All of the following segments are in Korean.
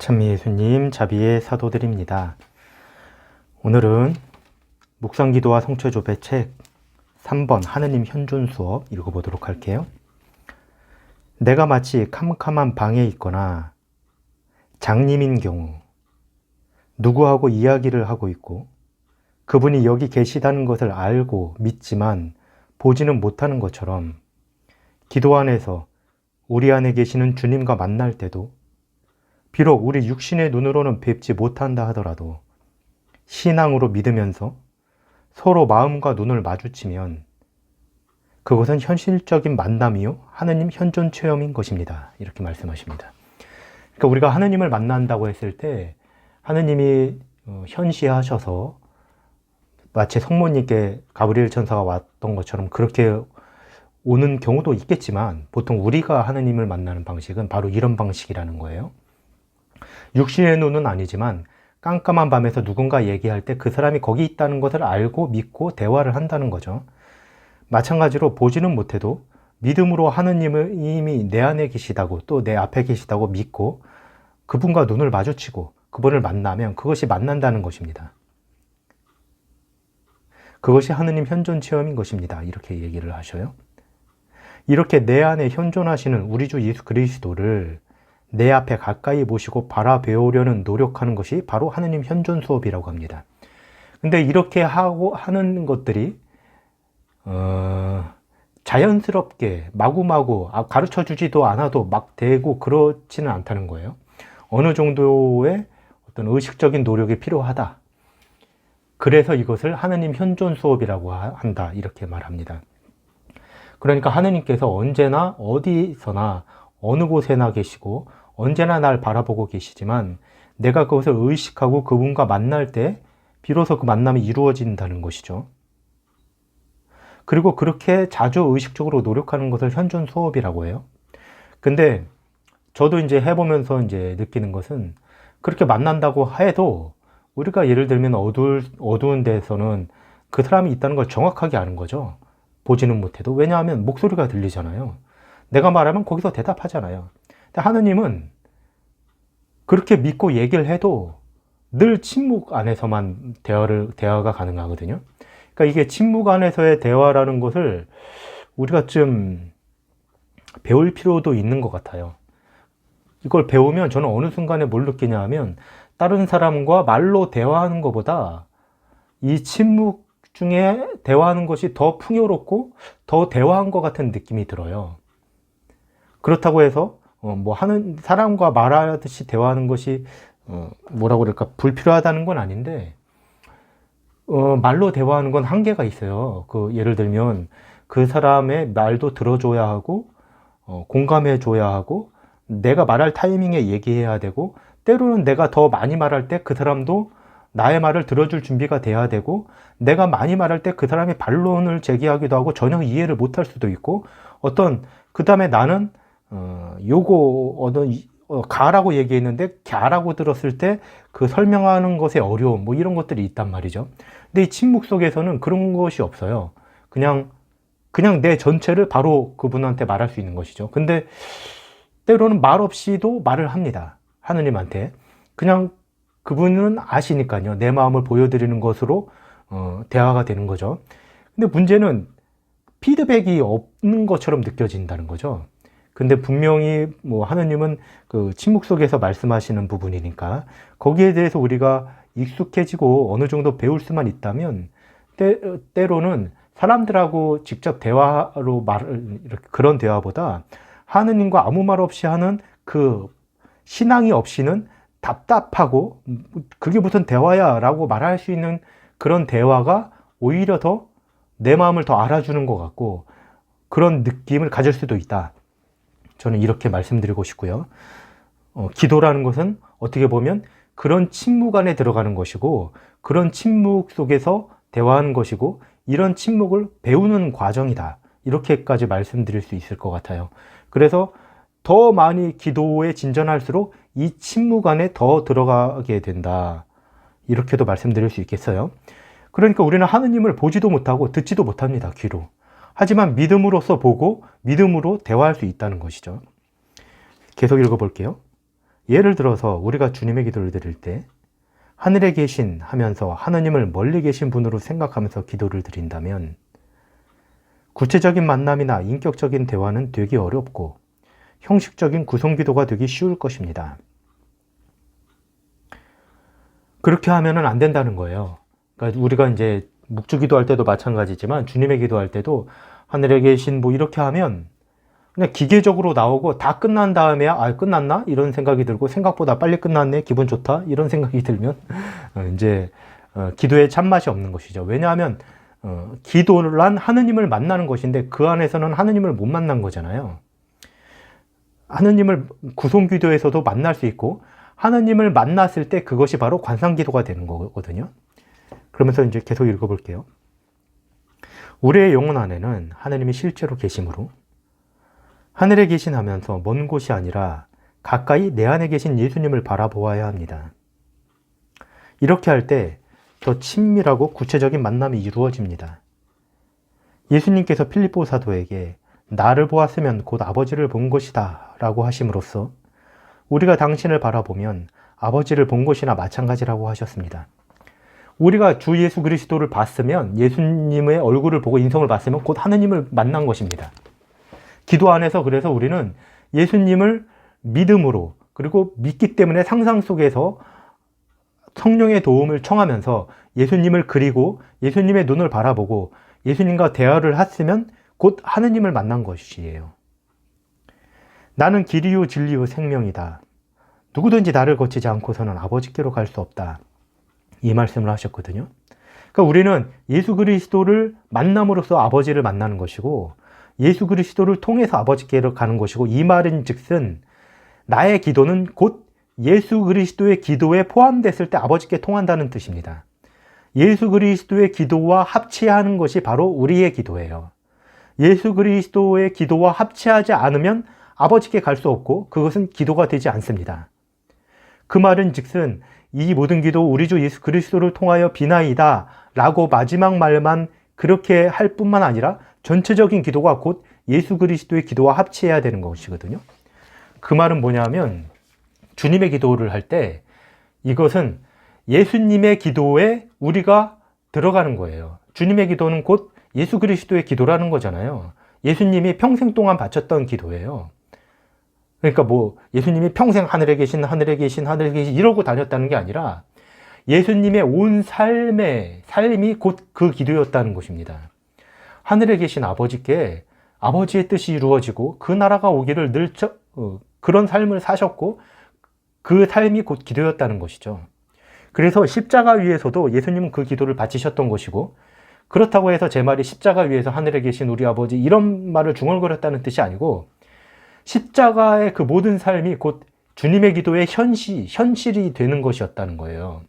찬미 예수님 자비의 사도들입니다. 오늘은 묵상기도와 성취조배 책 3번 하느님 현존 수업 읽어보도록 할게요. 내가 마치 캄캄한 방에 있거나 장님인 경우 누구하고 이야기를 하고 있고 그분이 여기 계시다는 것을 알고 믿지만 보지는 못하는 것처럼 기도 안에서 우리 안에 계시는 주님과 만날 때도 비록 우리 육신의 눈으로는 뵙지 못한다 하더라도 신앙으로 믿으면서 서로 마음과 눈을 마주치면 그것은 현실적인 만남이요 하느님 현존 체험인 것입니다. 이렇게 말씀하십니다. 그러니까 우리가 하느님을 만난다고 했을 때 하느님이 현시하셔서 마치 성모님께 가브리엘 천사가 왔던 것처럼 그렇게 오는 경우도 있겠지만 보통 우리가 하느님을 만나는 방식은 바로 이런 방식이라는 거예요. 육신의 눈은 아니지만 깜깜한 밤에서 누군가 얘기할 때 그 사람이 거기 있다는 것을 알고 믿고 대화를 한다는 거죠. 마찬가지로 보지는 못해도 믿음으로 하느님을 이미 내 안에 계시다고 또 내 앞에 계시다고 믿고 그분과 눈을 마주치고 그분을 만나면 그것이 만난다는 것입니다. 그것이 하느님 현존 체험인 것입니다. 이렇게 얘기를 하셔요. 이렇게 내 안에 현존하시는 우리 주 예수 그리스도를 내 앞에 가까이 모시고 바라배우려는 노력하는 것이 바로 하느님 현존 수업이라고 합니다. 근데 이렇게 하는 것들이 자연스럽게 마구마구 가르쳐 주지도 않아도 막 되고 그렇지는 않다는 거예요. 어느 정도의 어떤 의식적인 노력이 필요하다. 그래서 이것을 하느님 현존 수업이라고 한다. 이렇게 말합니다. 그러니까 하느님께서 언제나 어디서나 어느 곳에나 계시고 언제나 날 바라보고 계시지만 내가 그것을 의식하고 그분과 만날 때 비로소 그 만남이 이루어진다는 것이죠. 그리고 그렇게 자주 의식적으로 노력하는 것을 현존 수업이라고 해요. 근데 저도 이제 해보면서 이제 느끼는 것은 그렇게 만난다고 해도 우리가 예를 들면 어두운 데에서는 그 사람이 있다는 걸 정확하게 아는 거죠. 보지는 못해도. 왜냐하면 목소리가 들리잖아요. 내가 말하면 거기서 대답하잖아요. 근데 하느님은 그렇게 믿고 얘기를 해도 늘 침묵 안에서만 대화가 가능하거든요. 그러니까 이게 침묵 안에서의 대화라는 것을 우리가 좀 배울 필요도 있는 것 같아요. 이걸 배우면 저는 어느 순간에 뭘 느끼냐 하면 다른 사람과 말로 대화하는 것보다 이 침묵 중에 대화하는 것이 더 풍요롭고 더 대화한 것 같은 느낌이 들어요. 그렇다고 해서 하는 사람과 말하듯이 대화하는 것이 뭐라고 그럴까 불필요하다는 건 아닌데 말로 대화하는 건 한계가 있어요. 예를 들면 그 사람의 말도 들어줘야 하고 공감해 줘야 하고 내가 말할 타이밍에 얘기해야 되고 때로는 내가 더 많이 말할 때 그 사람도 나의 말을 들어줄 준비가 돼야 되고 내가 많이 말할 때 그 사람이 반론을 제기하기도 하고 전혀 이해를 못할 수도 있고 그 다음에 나는 가라고 얘기했는데 갸라고 들었을 때 그 설명하는 것의 어려움 이런 것들이 있단 말이죠. 근데 이 침묵 속에서는 그런 것이 없어요. 그냥 내 전체를 바로 그분한테 말할 수 있는 것이죠. 근데 때로는 말 없이도 말을 합니다. 하느님한테. 그냥 그분은 아시니까요. 내 마음을 보여드리는 것으로 대화가 되는 거죠. 근데 문제는 피드백이 없는 것처럼 느껴진다는 거죠. 근데 분명히 하느님은 그 침묵 속에서 말씀하시는 부분이니까 거기에 대해서 우리가 익숙해지고 어느 정도 배울 수만 있다면 때로는 사람들하고 직접 대화로 그런 대화보다 하느님과 아무 말 없이 하는 그 신앙이 없이는 답답하고 그게 무슨 대화야 라고 말할 수 있는 그런 대화가 오히려 더 내 마음을 더 알아주는 것 같고 그런 느낌을 가질 수도 있다. 저는 이렇게 말씀드리고 싶고요. 기도라는 것은 어떻게 보면 그런 침묵 안에 들어가는 것이고 그런 침묵 속에서 대화하는 것이고 이런 침묵을 배우는 과정이다. 이렇게까지 말씀드릴 수 있을 것 같아요. 그래서 더 많이 기도에 진전할수록 이 침묵 안에 더 들어가게 된다. 이렇게도 말씀드릴 수 있겠어요. 그러니까 우리는 하느님을 보지도 못하고 듣지도 못합니다. 귀로. 하지만 믿음으로써 보고 믿음으로 대화할 수 있다는 것이죠. 계속 읽어볼게요. 예를 들어서 우리가 주님의 기도를 드릴 때 하늘에 계신 하면서 하느님을 멀리 계신 분으로 생각하면서 기도를 드린다면 구체적인 만남이나 인격적인 대화는 되기 어렵고 형식적인 구성기도가 되기 쉬울 것입니다. 그렇게 하면은 안 된다는 거예요. 그러니까 우리가 이제 묵주기도 할 때도 마찬가지지만 주님의 기도할 때도 하늘에 계신 뭐 이렇게 하면 그냥 기계적으로 나오고 다 끝난 다음에야 끝났나? 이런 생각이 들고 생각보다 빨리 끝났네? 기분 좋다? 이런 생각이 들면 이제 기도에 참맛이 없는 것이죠. 왜냐하면 기도란 하느님을 만나는 것인데 그 안에서는 하느님을 못 만난 거잖아요. 하느님을 구송기도에서도 만날 수 있고 하느님을 만났을 때 그것이 바로 관상기도가 되는 거거든요. 그러면서 이제 계속 읽어볼게요. 우리의 영혼 안에는 하느님이 실제로 계심으로 하늘에 계신 하면서 먼 곳이 아니라 가까이 내 안에 계신 예수님을 바라보아야 합니다. 이렇게 할 때 더 친밀하고 구체적인 만남이 이루어집니다. 예수님께서 필립보 사도에게 나를 보았으면 곧 아버지를 본 것이다 라고 하심으로써 우리가 당신을 바라보면 아버지를 본 것이나 마찬가지라고 하셨습니다. 우리가 주 예수 그리스도를 봤으면 예수님의 얼굴을 보고 인성을 봤으면 곧 하느님을 만난 것입니다. 기도 안에서 그래서 우리는 예수님을 믿음으로 그리고 믿기 때문에 상상 속에서 성령의 도움을 청하면서 예수님을 그리고 예수님의 눈을 바라보고 예수님과 대화를 했으면 곧 하느님을 만난 것이에요. 나는 길이요 진리요 생명이다. 누구든지 나를 거치지 않고서는 아버지께로 갈 수 없다. 이 말씀을 하셨거든요. 그러니까 우리는 예수 그리스도를 만남으로써 아버지를 만나는 것이고 예수 그리스도를 통해서 아버지께로 가는 것이고 이 말인 즉슨 나의 기도는 곧 예수 그리스도의 기도에 포함됐을 때 아버지께 통한다는 뜻입니다. 예수 그리스도의 기도와 합치하는 것이 바로 우리의 기도예요. 예수 그리스도의 기도와 합치하지 않으면 아버지께 갈 수 없고 그것은 기도가 되지 않습니다. 그 말은 즉슨 이 모든 기도 우리 주 예수 그리스도를 통하여 비나이다 라고 마지막 말만 그렇게 할 뿐만 아니라 전체적인 기도가 곧 예수 그리스도의 기도와 합치해야 되는 것이거든요. 그 말은 뭐냐면 주님의 기도를 할 때 이것은 예수님의 기도에 우리가 들어가는 거예요. 주님의 기도는 곧 예수 그리스도의 기도라는 거잖아요. 예수님이 평생 동안 바쳤던 기도예요. 그러니까 뭐 예수님이 평생 하늘에 계신 이러고 다녔다는 게 아니라 예수님의 온 삶이 곧 그 기도였다는 것입니다. 하늘에 계신 아버지께 아버지의 뜻이 이루어지고 그 나라가 오기를 늘 그런 삶을 사셨고 그 삶이 곧 기도였다는 것이죠. 그래서 십자가 위에서도 예수님은 그 기도를 바치셨던 것이고 그렇다고 해서 제 말이 십자가 위에서 하늘에 계신 우리 아버지 이런 말을 중얼거렸다는 뜻이 아니고 십자가의 그 모든 삶이 곧 주님의 기도의 현실이 되는 것이었다는 거예요.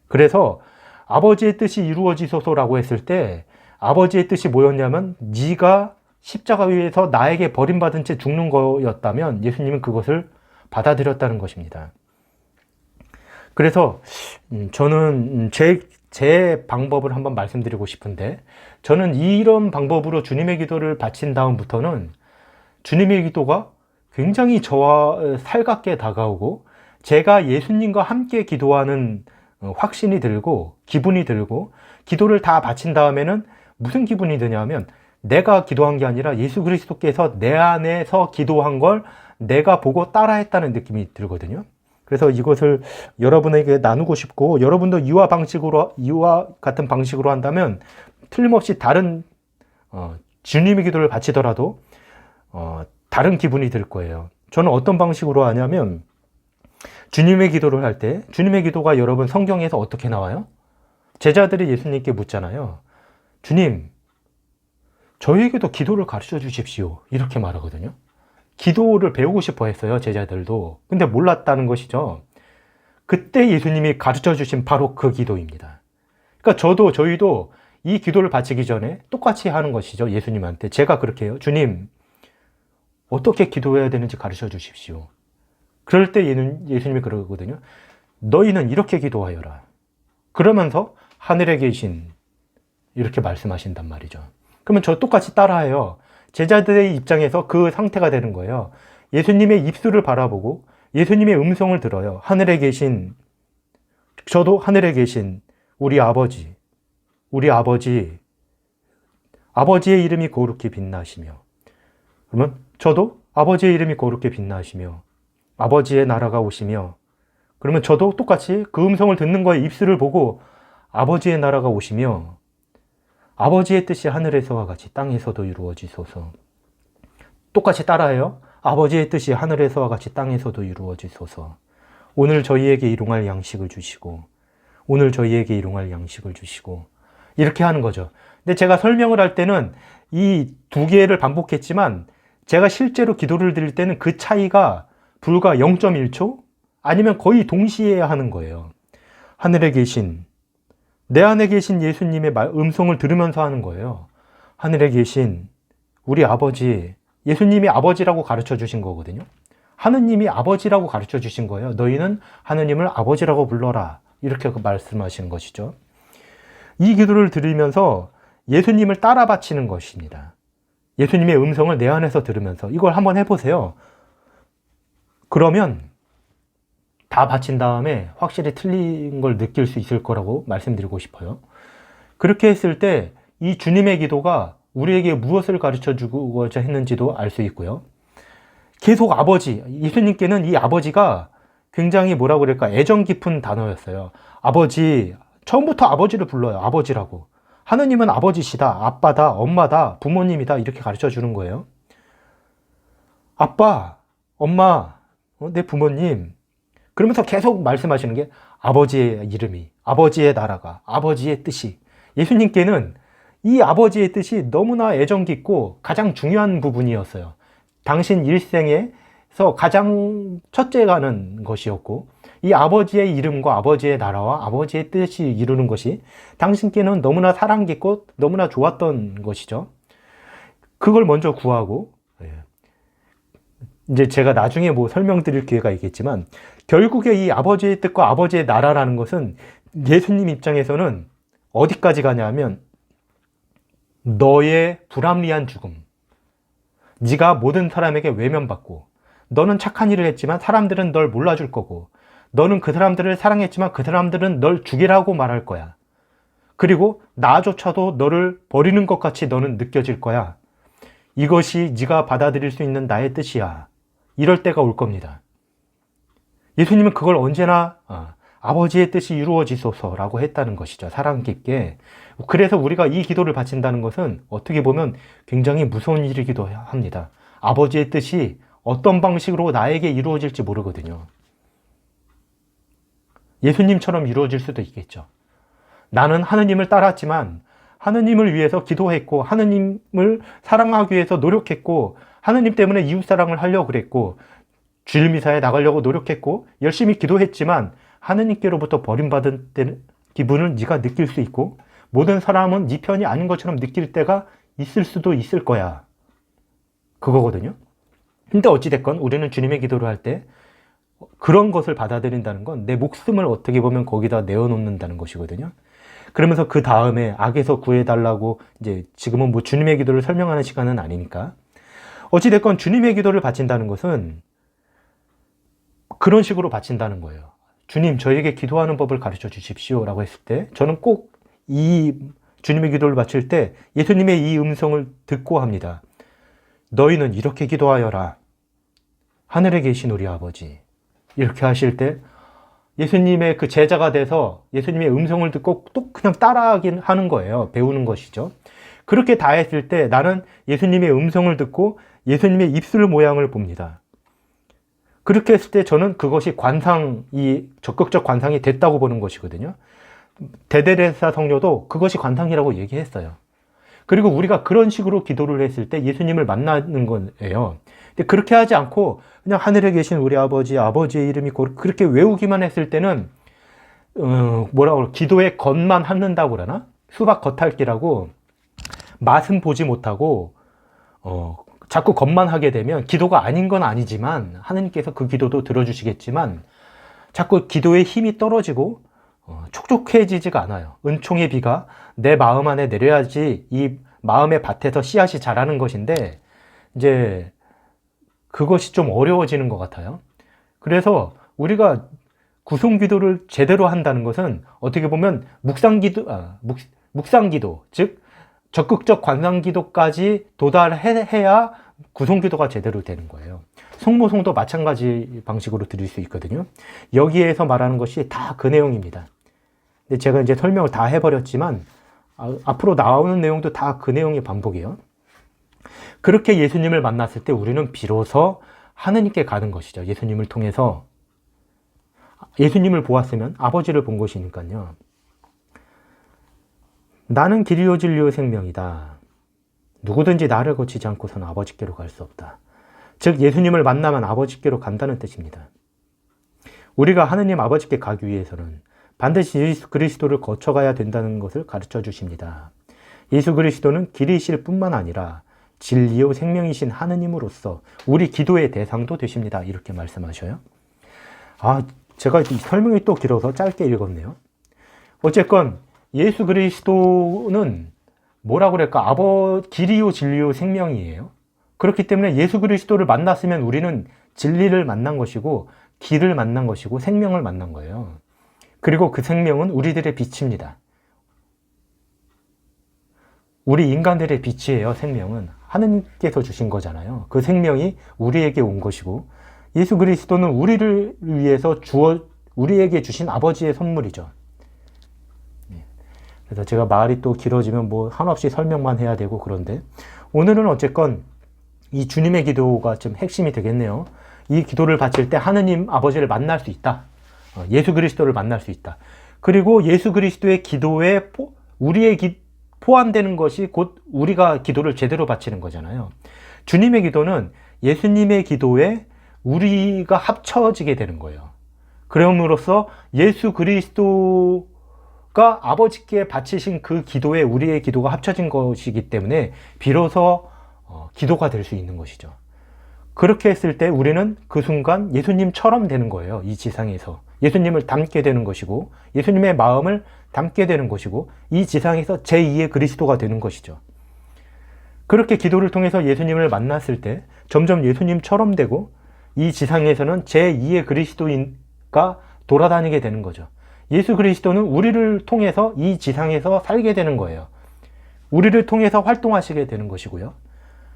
그래서 아버지의 뜻이 이루어지소서라고 했을 때 아버지의 뜻이 뭐였냐면 네가 십자가 위에서 나에게 버림받은 채 죽는 거였다면 예수님은 그것을 받아들였다는 것입니다. 그래서 저는 제 방법을 한번 말씀드리고 싶은데 저는 이런 방법으로 주님의 기도를 바친 다음부터는 주님의 기도가 굉장히 저와 살갑게 다가오고 제가 예수님과 함께 기도하는 확신이 들고 기분이 들고 기도를 다 바친 다음에는 무슨 기분이 드냐면 내가 기도한 게 아니라 예수 그리스도께서 내 안에서 기도한 걸 내가 보고 따라했다는 느낌이 들거든요. 그래서 이것을 여러분에게 나누고 싶고 여러분도 이와 같은 방식으로 한다면 틀림없이 다른 주님의 기도를 바치더라도 다른 기분이 들 거예요. 저는 어떤 방식으로 하냐면 주님의 기도를 할 때 주님의 기도가 여러분 성경에서 어떻게 나와요? 제자들이 예수님께 묻잖아요. 주님, 저희에게도 기도를 가르쳐 주십시오. 이렇게 말하거든요. 기도를 배우고 싶어 했어요, 제자들도. 근데 몰랐다는 것이죠. 그때 예수님이 가르쳐 주신 바로 그 기도입니다. 그러니까 저희도 이 기도를 바치기 전에 똑같이 하는 것이죠, 예수님한테. 제가 그렇게 해요. 주님, 어떻게 기도해야 되는지 가르쳐 주십시오. 그럴 때 예수님이 그러거든요. 너희는 이렇게 기도하여라. 그러면서 하늘에 계신 이렇게 말씀하신단 말이죠. 그러면 저 똑같이 따라해요. 제자들의 입장에서 그 상태가 되는 거예요. 예수님의 입술을 바라보고 예수님의 음성을 들어요. 하늘에 계신, 저도 하늘에 계신 우리 아버지, 아버지의 이름이 거룩히 빛나시며, 그러면 저도 아버지의 이름이 거룩히 빛나시며 아버지의 나라가 오시며, 그러면 저도 똑같이 그 음성을 듣는 거에 입술을 보고 아버지의 나라가 오시며 아버지의 뜻이 하늘에서와 같이 땅에서도 이루어지소서. 똑같이 따라해요. 아버지의 뜻이 하늘에서와 같이 땅에서도 이루어지소서. 오늘 저희에게 일용할 양식을 주시고, 오늘 저희에게 일용할 양식을 주시고, 이렇게 하는 거죠. 근데 제가 설명을 할 때는 이 두 개를 반복했지만 제가 실제로 기도를 드릴 때는 그 차이가 불과 0.1초? 아니면 거의 동시에 하는 거예요. 하늘에 계신, 내 안에 계신 예수님의 음성을 들으면서 하는 거예요. 하늘에 계신 우리 아버지, 예수님이 아버지라고 가르쳐 주신 거거든요. 하느님이 아버지라고 가르쳐 주신 거예요. 너희는 하느님을 아버지라고 불러라. 이렇게 말씀하신 것이죠. 이 기도를 들으면서 예수님을 따라 바치는 것입니다. 예수님의 음성을 내 안에서 들으면서 이걸 한번 해보세요. 그러면 다 바친 다음에 확실히 틀린 걸 느낄 수 있을 거라고 말씀드리고 싶어요. 그렇게 했을 때 이 주님의 기도가 우리에게 무엇을 가르쳐 주고자 했는지도 알 수 있고요. 계속 아버지, 예수님께는 이 아버지가 굉장히 뭐라고 그럴까, 애정 깊은 단어였어요. 아버지, 처음부터 아버지를 불러요. 아버지라고. 하느님은 아버지시다, 아빠다, 엄마다, 부모님이다, 이렇게 가르쳐 주는 거예요. 아빠, 엄마, 내 부모님. 그러면서 계속 말씀하시는 게 아버지의 이름이, 아버지의 나라가, 아버지의 뜻이. 예수님께는 이 아버지의 뜻이 너무나 애정 깊고 가장 중요한 부분이었어요. 당신 일생에서 가장 첫째 가는 것이었고, 이 아버지의 이름과 아버지의 나라와 아버지의 뜻이 이루는 것이 당신께는 너무나 사랑 깊고 너무나 좋았던 것이죠. 그걸 먼저 구하고, 이제 제가 나중에 뭐 설명드릴 기회가 있겠지만, 결국에 이 아버지의 뜻과 아버지의 나라라는 것은 예수님 입장에서는 어디까지 가냐면, 너의 불합리한 죽음, 네가 모든 사람에게 외면받고, 너는 착한 일을 했지만 사람들은 널 몰라줄 거고, 너는 그 사람들을 사랑했지만 그 사람들은 널 죽이라고 말할 거야. 그리고 나조차도 너를 버리는 것 같이 너는 느껴질 거야. 이것이 네가 받아들일 수 있는 나의 뜻이야. 이럴 때가 올 겁니다. 예수님은 그걸 언제나 아버지의 뜻이 이루어지소서라고 했다는 것이죠. 사랑 깊게. 그래서 우리가 이 기도를 바친다는 것은 어떻게 보면 굉장히 무서운 일이기도 합니다. 아버지의 뜻이 어떤 방식으로 나에게 이루어질지 모르거든요. 예수님처럼 이루어질 수도 있겠죠. 나는 하느님을 따랐지만 하느님을 위해서 기도했고, 하느님을 사랑하기 위해서 노력했고, 하느님 때문에 이웃사랑을 하려고 그랬고, 주일미사에 나가려고 노력했고, 열심히 기도했지만 하느님께로부터 버림받은 기분을 네가 느낄 수 있고, 모든 사람은 네 편이 아닌 것처럼 느낄 때가 있을 수도 있을 거야. 그거거든요. 근데 어찌됐건 우리는 주님의 기도를 할 때 그런 것을 받아들인다는 건 내 목숨을 어떻게 보면 거기다 내어놓는다는 것이거든요. 그러면서 그 다음에 악에서 구해달라고, 이제 지금은 뭐 주님의 기도를 설명하는 시간은 아니니까, 어찌됐건 주님의 기도를 바친다는 것은 그런 식으로 바친다는 거예요. 주님, 저에게 기도하는 법을 가르쳐 주십시오 라고 했을 때, 저는 꼭 이 주님의 기도를 바칠 때 예수님의 이 음성을 듣고 합니다. 너희는 이렇게 기도하여라. 하늘에 계신 우리 아버지. 이렇게 하실 때 예수님의 그 제자가 돼서 예수님의 음성을 듣고 또 그냥 따라하긴 하는 거예요. 배우는 것이죠. 그렇게 다 했을 때 나는 예수님의 음성을 듣고 예수님의 입술 모양을 봅니다. 그렇게 했을 때 저는 그것이 관상이, 적극적 관상이 됐다고 보는 것이거든요. 대데레사 성녀도 그것이 관상이라고 얘기했어요. 그리고 우리가 그런 식으로 기도를 했을 때 예수님을 만나는 거예요. 근데 그렇게 하지 않고 그냥 하늘에 계신 우리 아버지, 아버지의 이름이 그렇게 외우기만 했을 때는 기도의 겉만 하는다고 그러나? 수박 겉핥기라고, 맛은 보지 못하고 자꾸 겉만 하게 되면 기도가 아닌 건 아니지만, 하느님께서 그 기도도 들어주시겠지만 자꾸 기도의 힘이 떨어지고 촉촉해지지가 않아요. 은총의 비가 내 마음 안에 내려야지 이 마음의 밭에서 씨앗이 자라는 것인데, 이제 그것이 좀 어려워지는 것 같아요. 그래서 우리가 구송기도를 제대로 한다는 것은 어떻게 보면 묵상기도, 즉 적극적 관상기도까지 도달해야 구송기도가 제대로 되는 거예요. 성모송도 마찬가지 방식으로 드릴 수 있거든요. 여기에서 말하는 것이 다 그 내용입니다. 근데 제가 이제 설명을 다 해버렸지만 앞으로 나오는 내용도 다 그 내용의 반복이에요. 그렇게 예수님을 만났을 때 우리는 비로소 하느님께 가는 것이죠. 예수님을 통해서. 예수님을 보았으면 아버지를 본 것이니까요. 나는 길이요 진리요 생명이다. 누구든지 나를 거치지 않고서는 아버지께로 갈 수 없다. 즉 예수님을 만나면 아버지께로 간다는 뜻입니다. 우리가 하느님 아버지께 가기 위해서는 반드시 예수 그리스도를 거쳐가야 된다는 것을 가르쳐 주십니다. 예수 그리스도는 길이실 뿐만 아니라 진리요 생명이신 하느님으로서 우리 기도의 대상도 되십니다. 이렇게 말씀하셔요. 제가 설명이 또 길어서 짧게 읽었네요. 어쨌건 예수 그리스도는 뭐라고 그럴까? 길이요 진리요 생명이에요. 그렇기 때문에 예수 그리스도를 만났으면 우리는 진리를 만난 것이고 길을 만난 것이고 생명을 만난 거예요. 그리고 그 생명은 우리들의 빛입니다. 우리 인간들의 빛이에요. 생명은 하느님께서 주신 거잖아요. 그 생명이 우리에게 온 것이고 예수 그리스도는 우리를 위해서 우리에게 주신 아버지의 선물이죠. 그래서 제가 말이 또 길어지면 한없이 설명만 해야 되고 그런데 오늘은 어쨌건 이 주님의 기도가 좀 핵심이 되겠네요. 이 기도를 바칠 때 하느님 아버지를 만날 수 있다. 예수 그리스도를 만날 수 있다. 그리고 예수 그리스도의 기도에 포함되는 것이 곧 우리가 기도를 제대로 바치는 거잖아요. 주님의 기도는 예수님의 기도에 우리가 합쳐지게 되는 거예요. 그럼으로써 예수 그리스도가 아버지께 바치신 그 기도에 우리의 기도가 합쳐진 것이기 때문에 비로소 기도가 될 수 있는 것이죠. 그렇게 했을 때 우리는 그 순간 예수님처럼 되는 거예요. 이 지상에서. 예수님을 닮게 되는 것이고 예수님의 마음을 담게 되는 것이고 이 지상에서 제2의 그리스도가 되는 것이죠. 그렇게 기도를 통해서 예수님을 만났을 때 점점 예수님처럼 되고 이 지상에서는 제2의 그리스도인가 돌아다니게 되는 거죠. 예수 그리스도는 우리를 통해서 이 지상에서 살게 되는 거예요. 우리를 통해서 활동하시게 되는 것이고요.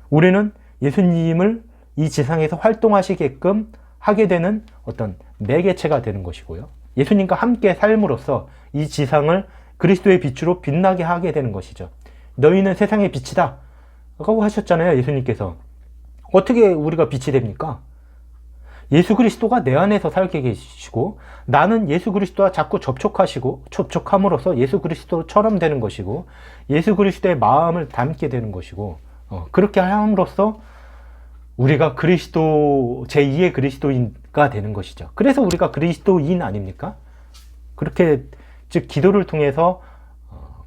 우리는 예수님을 이 지상에서 활동하시게끔 하게 되는 어떤 매개체가 되는 것이고요. 예수님과 함께 삶으로써 이 지상을 그리스도의 빛으로 빛나게 하게 되는 것이죠. 너희는 세상의 빛이다 라고 하셨잖아요. 예수님께서. 어떻게 우리가 빛이 됩니까? 예수 그리스도가 내 안에서 살게 계시고 나는 예수 그리스도와 자꾸 접촉함으로써 예수 그리스도처럼 되는 것이고 예수 그리스도의 마음을 담게 되는 것이고 그렇게 함으로써 우리가 그리스도 제2의 그리스도인가 되는 것이죠. 그래서 우리가 그리스도인 아닙니까? 그렇게 즉 기도를 통해서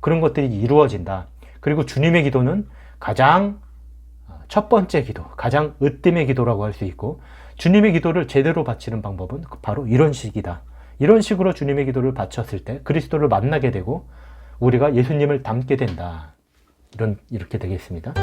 그런 것들이 이루어진다. 그리고 주님의 기도는 가장 첫 번째 기도, 가장 으뜸의 기도라고 할 수 있고 주님의 기도를 제대로 바치는 방법은 바로 이런 식이다. 이런 식으로 주님의 기도를 바쳤을 때 그리스도를 만나게 되고 우리가 예수님을 닮게 된다. 이렇게 되겠습니다.